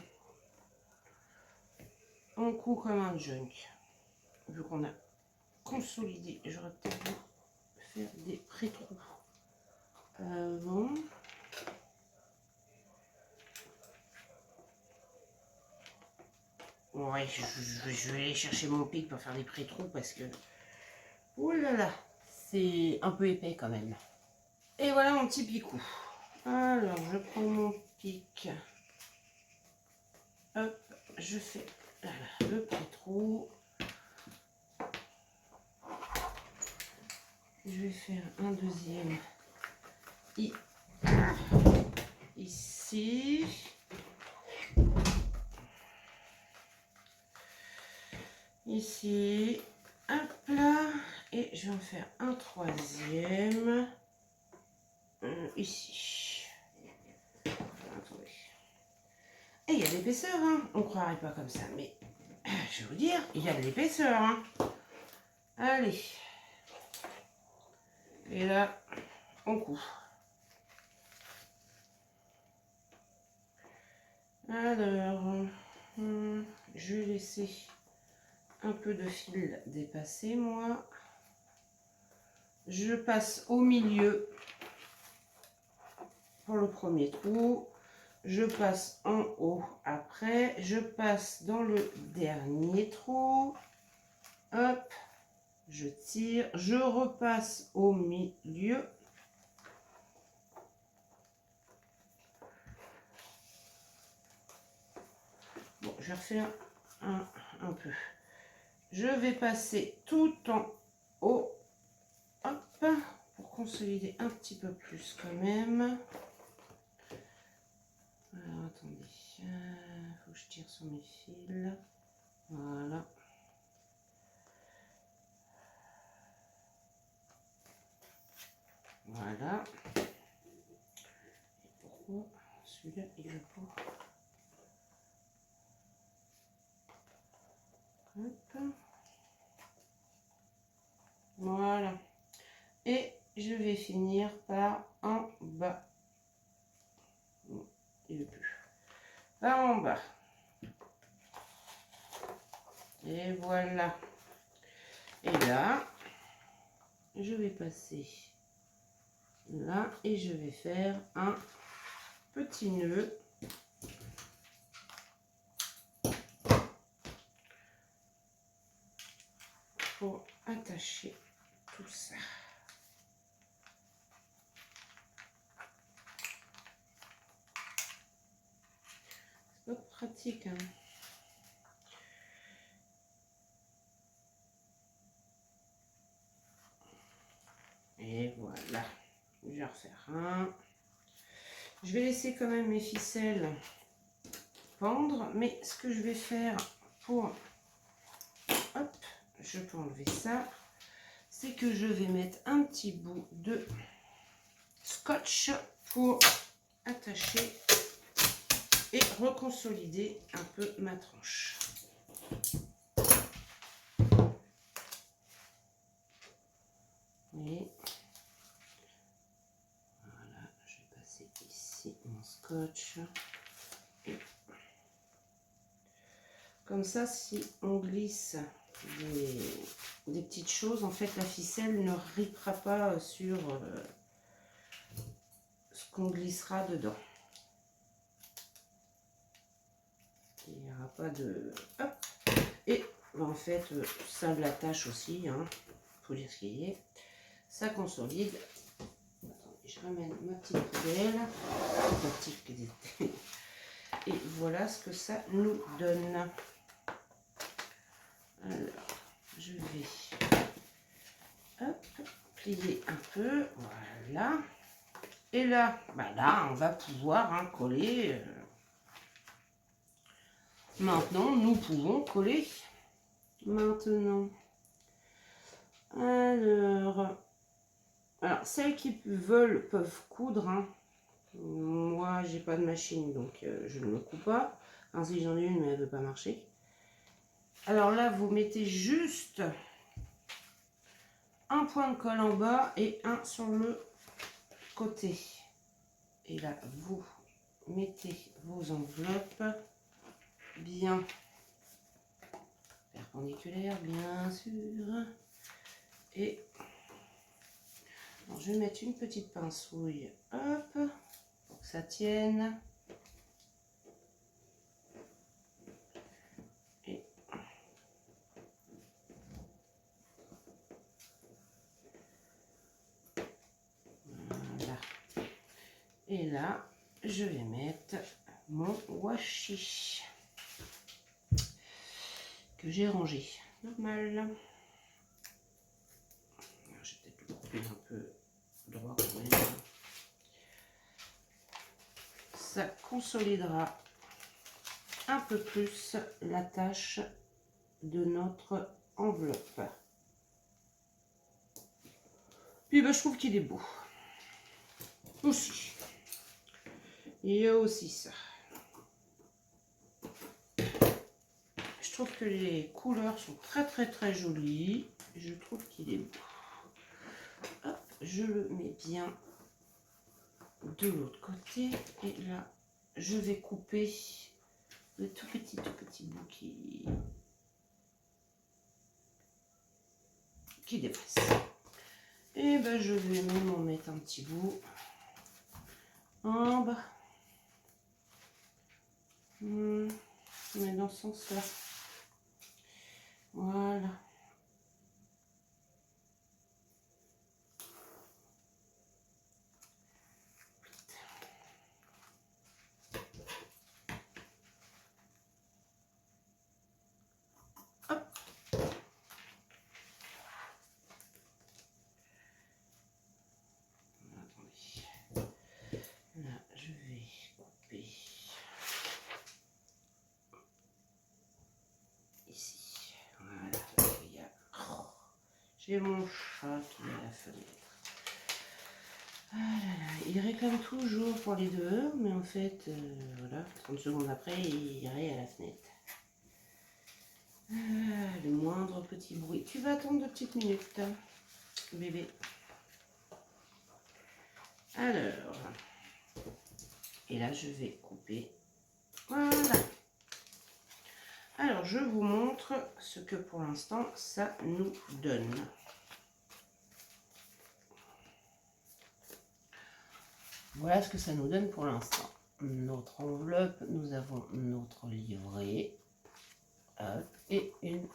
On coud comme un junk. Vu qu'on a consolidé, j'aurais peut-être dû faire des pré-trous avant. Ouais, je vais aller chercher mon pic pour faire des pré-trous parce que... Ouh là là, c'est un peu épais quand même. Et voilà mon petit picou. Alors, je prends mon pic. Hop, je fais voilà, le pré-trou. Je vais faire un deuxième ici. Ici. Hop là. Et je vais en faire un troisième. Ici. Attendez. Et il y a de l'épaisseur, hein. On ne croirait pas comme ça, mais je vais vous dire, il y a de l'épaisseur. Hein. Allez. Et là, on coud. Alors, je vais laisser un peu de fil dépasser, moi. Je passe au milieu pour le premier trou. Je passe en haut après. Je passe dans le dernier trou. Hop, je tire. Je repasse au milieu. Bon, je vais refaire un peu. Je vais passer tout en haut. Hop, pour consolider un petit peu plus quand même. Alors, attendez. Faut que je tire sur mes fils. Voilà. Voilà. Et pourquoi celui-là il veut pas? Hop. Voilà. Et je vais finir par en bas. Non, il veut plus. Par en bas. Et voilà. Et là, je vais passer là et je vais faire un petit nœud. Pour attacher tout ça. pratique. Hein. Et voilà. Je vais refaire un. Je vais laisser quand même mes ficelles pendre. Mais ce que je vais faire pour... Hop, je peux enlever ça. C'est que je vais mettre un petit bout de scotch pour attacher et reconsolider un peu ma tranche. Et voilà, je vais passer ici mon scotch. Et comme ça, si on glisse des petites choses, en fait, la ficelle ne ripera pas sur ce qu'on glissera dedans. Il n'y aura pas de... Hop. Et en fait, ça l'attache aussi, hein. Faut dire ce qu'il y a. Ça consolide. Attendez, je ramène ma petite poubelle. Et voilà ce que ça nous donne. Alors, je vais hop, plier un peu. Voilà. Et là, bah là, on va pouvoir hein, coller. Maintenant, nous pouvons coller. Maintenant. Alors, celles qui veulent peuvent coudre. Hein. Moi, j'ai pas de machine, donc je ne le coupe pas. Enfin, si j'en ai une, mais elle ne veut pas marcher. Alors là, vous mettez juste un point de colle en bas et un sur le côté. Et là, vous mettez vos enveloppes bien perpendiculaires, bien sûr. Et alors, je vais mettre une petite pincouille, hop, pour que ça tienne. Et voilà. Et là, je vais mettre mon washi que j'ai rangé. Normal. Je vais peut-être le couper un peu droit quand même. Ça consolidera un peu plus la tâche de notre enveloppe. Puis ben, je trouve qu'il est beau. Aussi. Il y a aussi ça. Je trouve que les couleurs sont très jolies. Je trouve qu'il est beau. Hop, je le mets bien de l'autre côté. Et là, je vais couper le tout petit bout qui dépasse. Et ben, je vais même en mettre un petit bout en bas. Mais dans ce sens-là. Voilà. Hop. Attendez. Là, je vais couper ici. Voilà. Il y a... J'ai mon chat qui est à la fenêtre. Ah là là, il réclame toujours pour les dehors, mais en fait, voilà, 30 secondes après, il irait à la fenêtre. Ah, le moindre petit bruit. Tu vas attendre 2 petites minutes, bébé. Alors, et là, je vais couper. Voilà. Alors, je vous montre ce que pour l'instant, ça nous donne. Voilà ce que ça nous donne pour l'instant. Notre enveloppe, nous avons notre livret. Hop, et une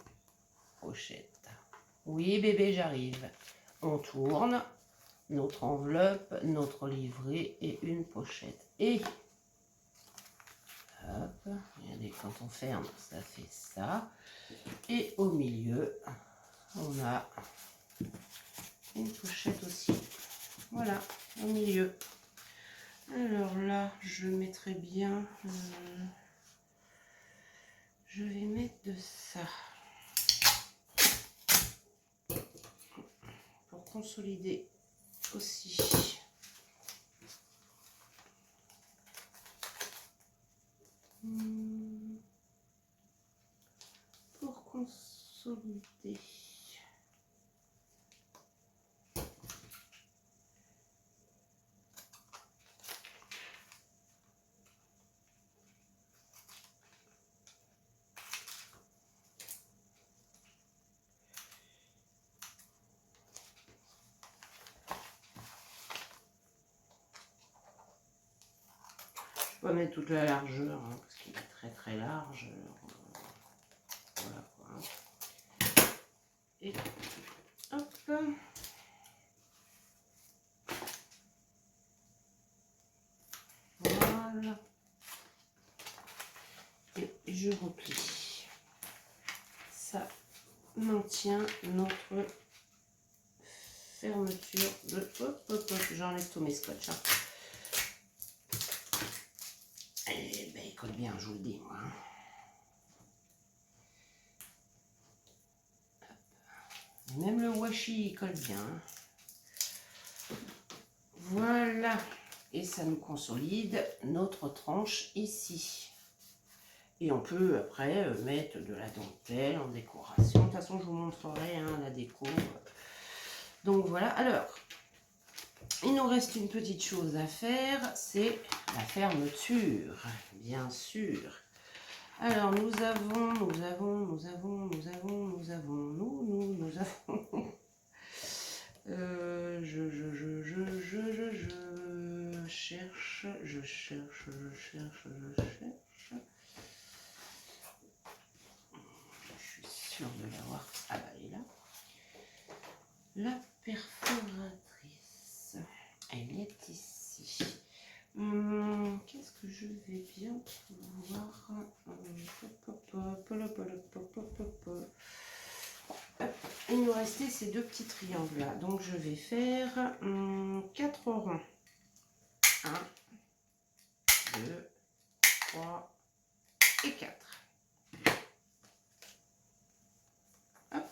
pochette. Oui, bébé, j'arrive. On tourne notre enveloppe, notre livret et une pochette. Et Hop, regardez, quand on ferme, ça fait ça. Et au milieu, on a une pochette aussi. Voilà, au milieu. Alors là, je mettrai bien... je vais mettre de ça. Pour consolider aussi. Pour consolider. Je vais pas mettre toute la largeur, hein, parce qu'il est très large. Voilà quoi. Et hop. Voilà. Et je replie. Ça maintient notre fermeture de... Hop, hop, hop, j'enlève tous mes scotch. Hein. Eh ben, il colle bien, je vous le dis, moi. Et même le washi, il colle bien. Voilà. Et ça nous consolide notre tranche ici. Et on peut après mettre de la dentelle en décoration. De toute façon, je vous montrerai hein, la déco. Donc voilà. Alors, il nous reste une petite chose à faire, c'est la fermeture, bien sûr. Alors, nous avons, je cherche. Je suis sûre de l'avoir. Ah bah, elle est là. La perforatrice, elle est ici. Qu'est-ce que je vais bien pouvoir... Il nous restait ces deux petits triangles là. Donc je vais faire 4 ronds. 1, 2, 3 et 4. Hop.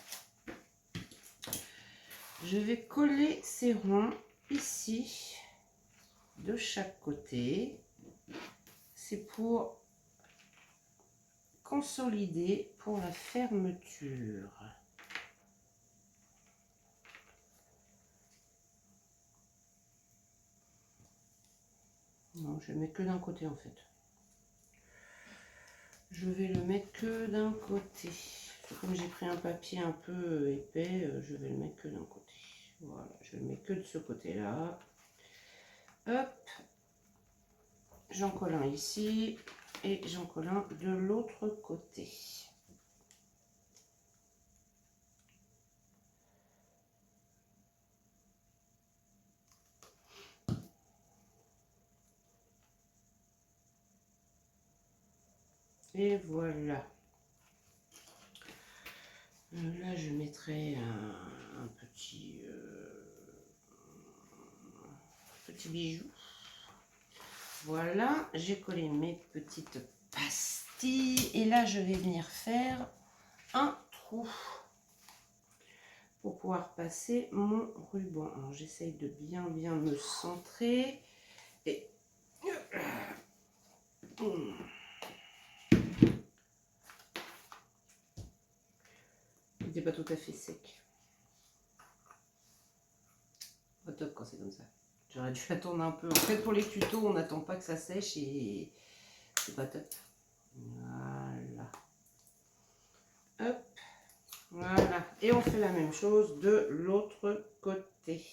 Je vais coller ces ronds ici de chaque côté. C'est pour consolider pour la fermeture. Non, je vais mettre que d'un côté en fait. Je vais le mettre que d'un côté. Comme j'ai pris un papier un peu épais, je vais le mettre que d'un côté. Voilà, je le mets que de ce côté-là. Hop. J'en colle un ici et j'en colle un de l'autre côté. Et voilà. Là, je mettrai un petit bijou. Voilà, j'ai collé mes petites pastilles. Et là, je vais venir faire un trou pour pouvoir passer mon ruban. Alors, j'essaye de bien me centrer. Et... Il n'était pas tout à fait sec. Pas top quand c'est comme ça. J'aurais dû attendre un peu. En fait, pour les tutos, on n'attend pas que ça sèche et c'est pas top. Voilà. Hop. Voilà. Et on fait la même chose de l'autre côté.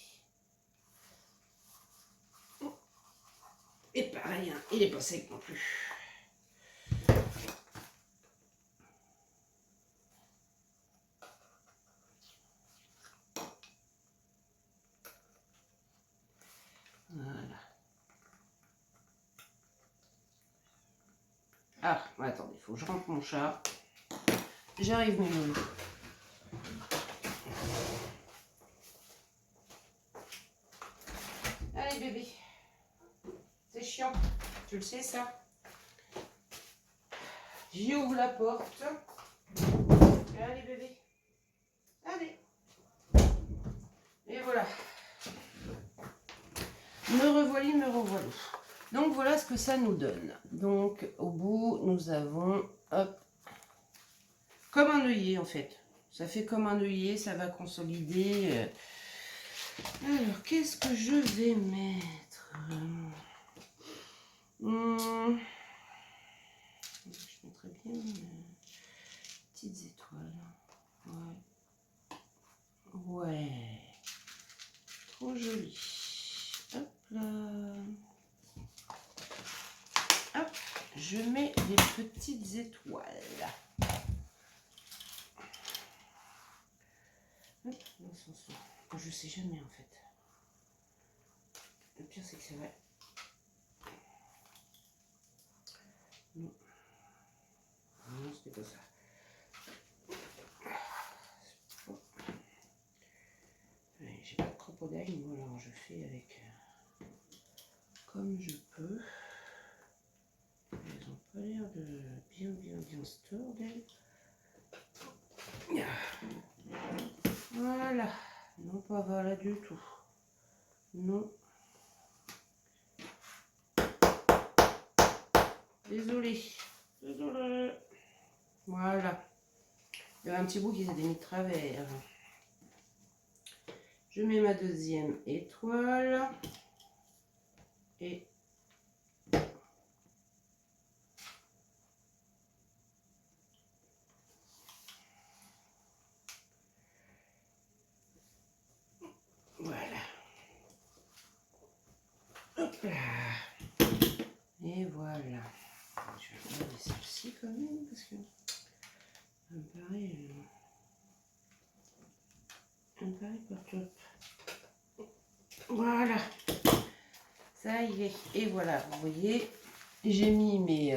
Et pareil, hein, il n'est pas sec non plus. Voilà. Ah, attendez, il faut que je rentre mon chat. J'arrive, mes loulous. Allez, bébé. C'est chiant. Tu le sais, ça? J'y ouvre la porte. Allez, bébé. Allez. Et voilà. Me revoilà, me revoilà. Donc, voilà ce que ça nous donne. Donc, au bout, nous avons, hop, comme un œillet, en fait. Ça fait comme un œillet, ça va consolider. Alors, qu'est-ce que je vais mettre? Je mettrais bien petites étoiles. Ouais. Ouais. Trop joli. Hop là. Hop. Je mets des petites étoiles. Hop, dans son sens. Je sais jamais en fait. Le pire c'est que c'est vrai. Non. Non, c'était pas ça. Bon. J'ai pas de crocodile, moi alors je fais avec comme je peux. Elles ont pas l'air de bien se tordre. Voilà. Non, pas voilà du tout. Non. Désolé. Désolé. Voilà. Il y avait un petit bout qui s'était mis de travers. Je mets ma deuxième étoile. Et voilà. Hop là. Et voilà. Je vais regarder celle-ci quand même parce que ça me paraît pas top. Voilà. Ça y est. Et voilà, vous voyez, j'ai mis mes...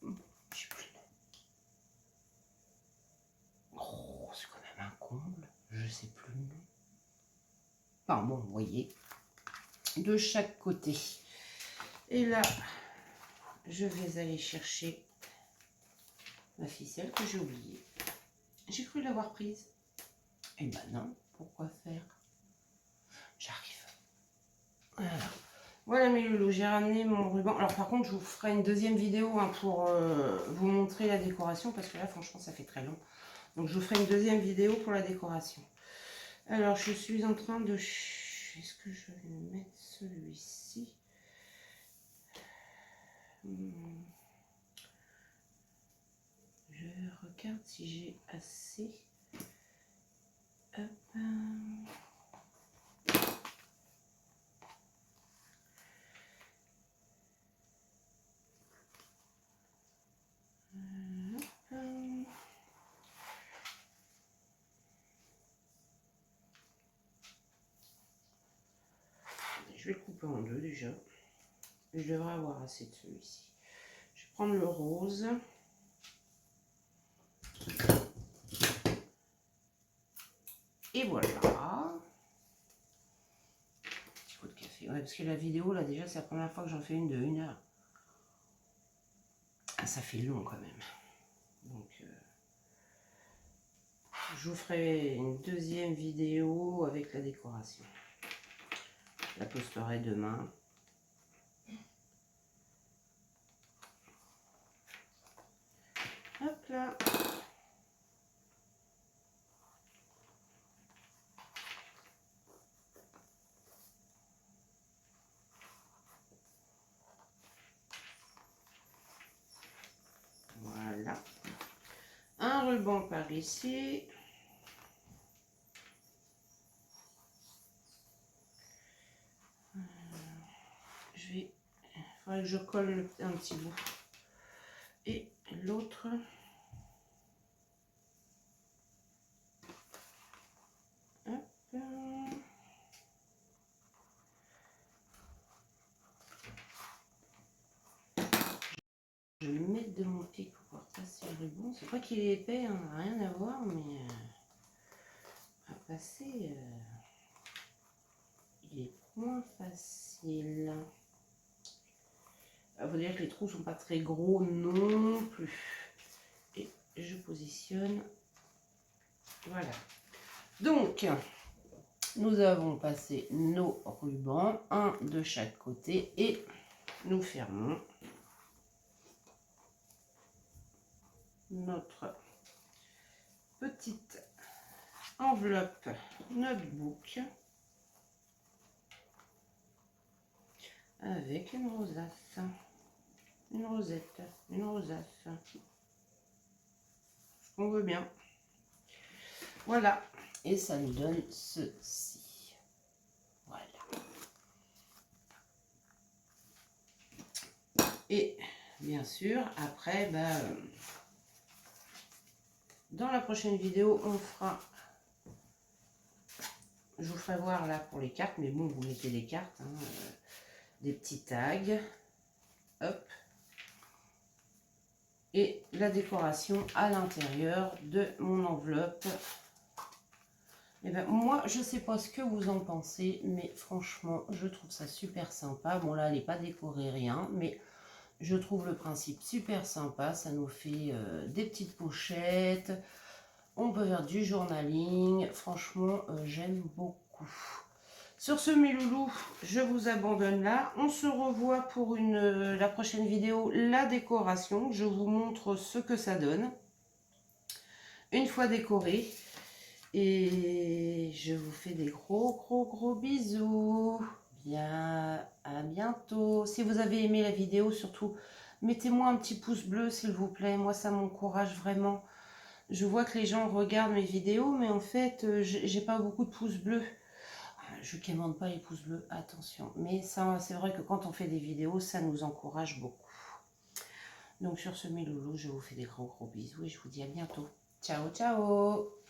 je sais plus. Oh, c'est quand même un comble. Je sais plus le nom. Enfin bon, vous voyez, de chaque côté. Et là, je vais aller chercher ma ficelle que j'ai oubliée. J'ai cru l'avoir prise. Eh ben non, pourquoi faire? J'arrive. Voilà mes loulous, j'ai ramené mon ruban. Alors par contre, je vous ferai une deuxième vidéo hein, pour vous montrer la décoration parce que là, franchement, ça fait très long. Donc je vous ferai une deuxième vidéo pour la décoration. Alors, je suis en train de... Est-ce que je vais mettre celui-ci? Je regarde si j'ai assez. Hop. Je vais le couper en deux déjà. Je devrais avoir assez de celui-ci. Je vais prendre le rose. Et voilà. Petit coup de café. Ouais, parce que la vidéo, là, déjà, c'est la première fois que j'en fais une de 1 heure. Ah, ça fait long quand même. Donc, je vous ferai une deuxième vidéo avec la décoration. Je la posterai demain. Hop là. Voilà. Un ruban par ici. Il faudrait que je colle un petit bout. Et l'autre. Ça c'est le ruban. C'est pas qu'il est épais, hein, rien à voir, mais à passer, il est moins facile. Il faut dire que les trous sont pas très gros non plus. Et je positionne. Voilà. Donc, nous avons passé nos rubans, un de chaque côté, et nous fermons notre petite enveloppe notebook avec une rosace, une rosette, une rosace, ce qu'on veut bien. Voilà, et ça nous donne ceci. Voilà. Et bien sûr, après, dans la prochaine vidéo, on fera, je vous ferai voir là pour les cartes, mais bon, vous mettez des cartes, hein, des petits tags, hop, et la décoration à l'intérieur de mon enveloppe. Et ben, moi, je sais pas ce que vous en pensez, mais franchement, je trouve ça super sympa. Bon, là, elle n'est pas décorée, rien, mais je trouve le principe super sympa. Ça nous fait des petites pochettes. On peut faire du journaling. Franchement, j'aime beaucoup. Sur ce, mes loulous, je vous abandonne là. On se revoit pour la prochaine vidéo, la décoration. Je vous montre ce que ça donne. Une fois décoré. Et je vous fais des gros bisous. Bien, à bientôt. Si vous avez aimé la vidéo, surtout, mettez-moi un petit pouce bleu, s'il vous plaît. Moi, ça m'encourage vraiment. Je vois que les gens regardent mes vidéos, mais en fait, j'ai pas beaucoup de pouces bleus. Je ne commande pas les pouces bleus, attention. Mais ça, c'est vrai que quand on fait des vidéos, ça nous encourage beaucoup. Donc sur ce, mes loulous, je vous fais des gros bisous et je vous dis à bientôt. Ciao, ciao!